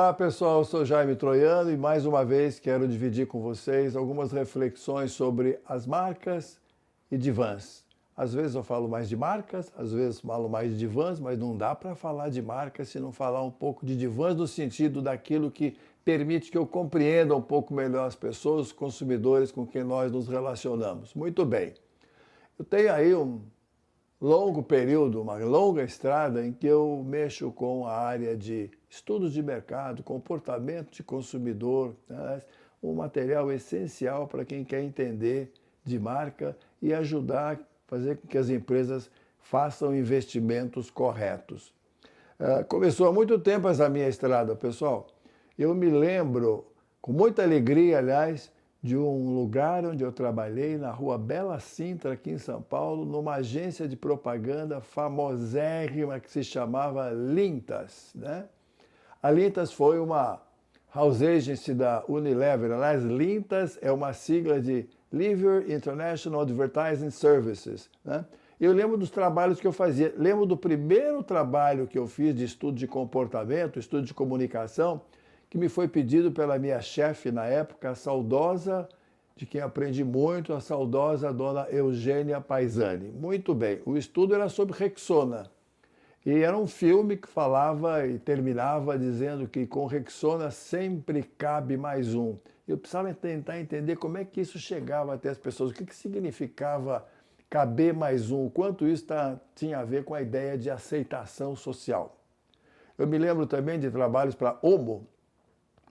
Olá pessoal, eu sou Jaime Troiano e mais uma vez quero dividir com vocês algumas reflexões sobre as marcas e divãs. Às vezes eu falo mais de marcas, às vezes falo mais de divãs, mas não dá para falar de marcas se não falar um pouco de divãs no sentido daquilo que permite que eu compreenda um pouco melhor as pessoas, os consumidores com quem nós nos relacionamos. Muito bem, eu tenho aí um longo período, uma longa estrada em que eu mexo com a área de estudos de mercado, comportamento de consumidor, né? Um material essencial para quem quer entender de marca e ajudar a fazer com que as empresas façam investimentos corretos. Começou há muito tempo essa minha estrada, pessoal. Eu me lembro, com muita alegria, aliás, de um lugar onde eu trabalhei, na rua Bela Sintra, aqui em São Paulo, numa agência de propaganda famosérrima que se chamava Lintas, né? A Lintas foi uma house agency da Unilever. Aliás, Lintas é uma sigla de Lever International Advertising Services, né? Eu lembro dos trabalhos que eu fazia. Lembro do primeiro trabalho que eu fiz de estudo de comportamento, estudo de comunicação, que me foi pedido pela minha chefe na época, a saudosa, de quem aprendi muito, a saudosa dona Eugênia Paisani. Muito bem, o estudo era sobre Rexona. E era um filme que falava e terminava dizendo que com Rexona sempre cabe mais um. Eu precisava tentar entender como é que isso chegava até as pessoas, o que significava caber mais um, o quanto isso tinha a ver com a ideia de aceitação social. Eu me lembro também de trabalhos para Omo,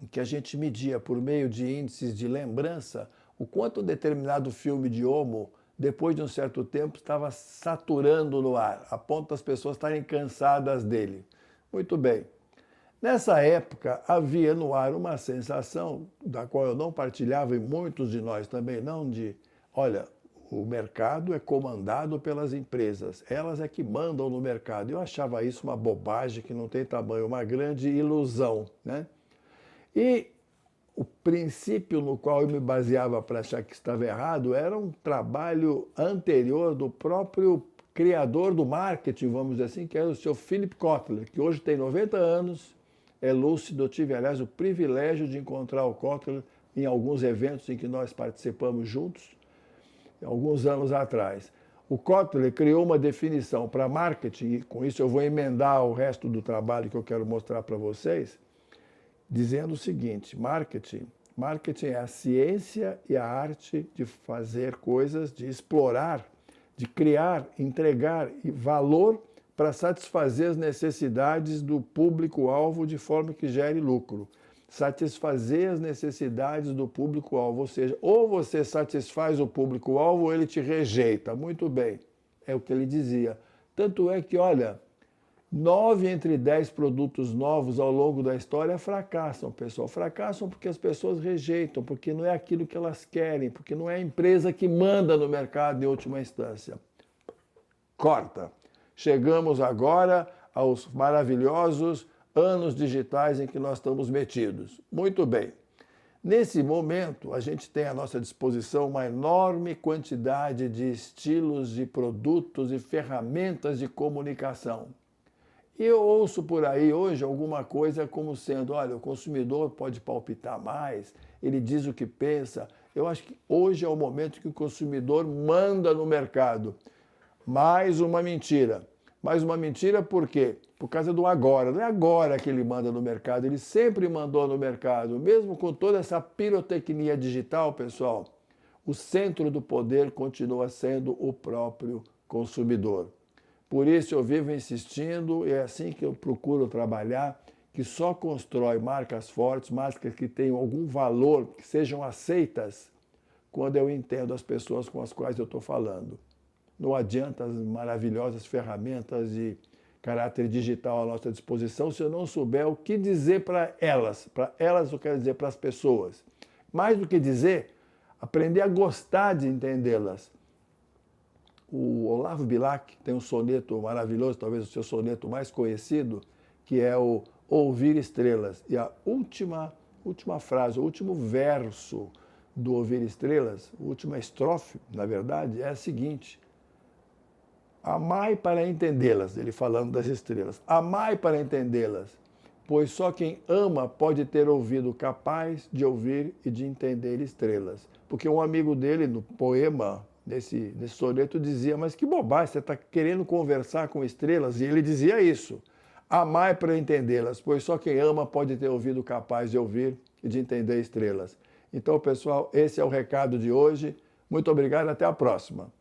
em que a gente media por meio de índices de lembrança o quanto um determinado filme de Omo, depois de um certo tempo, estava saturando no ar, a ponto das pessoas estarem cansadas dele. Muito bem. Nessa época, havia no ar uma sensação, da qual eu não partilhava e muitos de nós também não, de, olha, o mercado é comandado pelas empresas, elas é que mandam no mercado. Eu achava isso uma bobagem que não tem tamanho, uma grande ilusão, né? E o princípio no qual eu me baseava para achar que estava errado era um trabalho anterior do próprio criador do marketing, vamos dizer assim, que era o Sr. Philip Kotler, que hoje tem 90 anos, é lúcido. Eu tive, aliás, o privilégio de encontrar o Kotler em alguns eventos em que nós participamos juntos, alguns anos atrás. O Kotler criou uma definição para marketing, e com isso eu vou emendar o resto do trabalho que eu quero mostrar para vocês, dizendo o seguinte: marketing é a ciência e a arte de fazer coisas, de explorar, de criar, entregar valor para satisfazer as necessidades do público-alvo de forma que gere lucro. Satisfazer as necessidades do público-alvo, ou seja, ou você satisfaz o público-alvo ou ele te rejeita. Muito bem, é o que ele dizia. Tanto é que, olha, 9 entre 10 produtos novos ao longo da história fracassam, pessoal. Fracassam porque as pessoas rejeitam, porque não é aquilo que elas querem, porque não é a empresa que manda no mercado em última instância. Corta. Chegamos agora aos maravilhosos anos digitais em que nós estamos metidos. Muito bem. Nesse momento, a gente tem à nossa disposição uma enorme quantidade de estilos, de produtos e ferramentas de comunicação. E eu ouço por aí hoje alguma coisa como sendo, olha, o consumidor pode palpitar mais, ele diz o que pensa. Eu acho que hoje é o momento que o consumidor manda no mercado. Mais uma mentira. Mais uma mentira por quê? Por causa do agora. Não é agora que ele manda no mercado, ele sempre mandou no mercado. Mesmo com toda essa pirotecnia digital, pessoal, o centro do poder continua sendo o próprio consumidor. Por isso eu vivo insistindo, e é assim que eu procuro trabalhar, que só constrói marcas fortes, marcas que tenham algum valor, que sejam aceitas, quando eu entendo as pessoas com as quais eu estou falando. Não adianta as maravilhosas ferramentas de caráter digital à nossa disposição se eu não souber o que dizer para elas. Para elas eu quero dizer para as pessoas. Mais do que dizer, aprender a gostar de entendê-las. O Olavo Bilac tem um soneto maravilhoso, talvez o seu soneto mais conhecido, que é o Ouvir Estrelas. E a última frase, o último verso do Ouvir Estrelas, a última estrofe, na verdade, é a seguinte: amai para entendê-las, ele falando das estrelas, amai para entendê-las, pois só quem ama pode ter ouvido capaz de ouvir e de entender estrelas. Porque um amigo dele, no poema, nesse soneto, dizia, mas que bobagem, você está querendo conversar com estrelas? E ele dizia isso, amai para entendê-las, pois só quem ama pode ter ouvido capaz de ouvir e de entender estrelas. Então, pessoal, esse é o recado de hoje. Muito obrigado e até a próxima.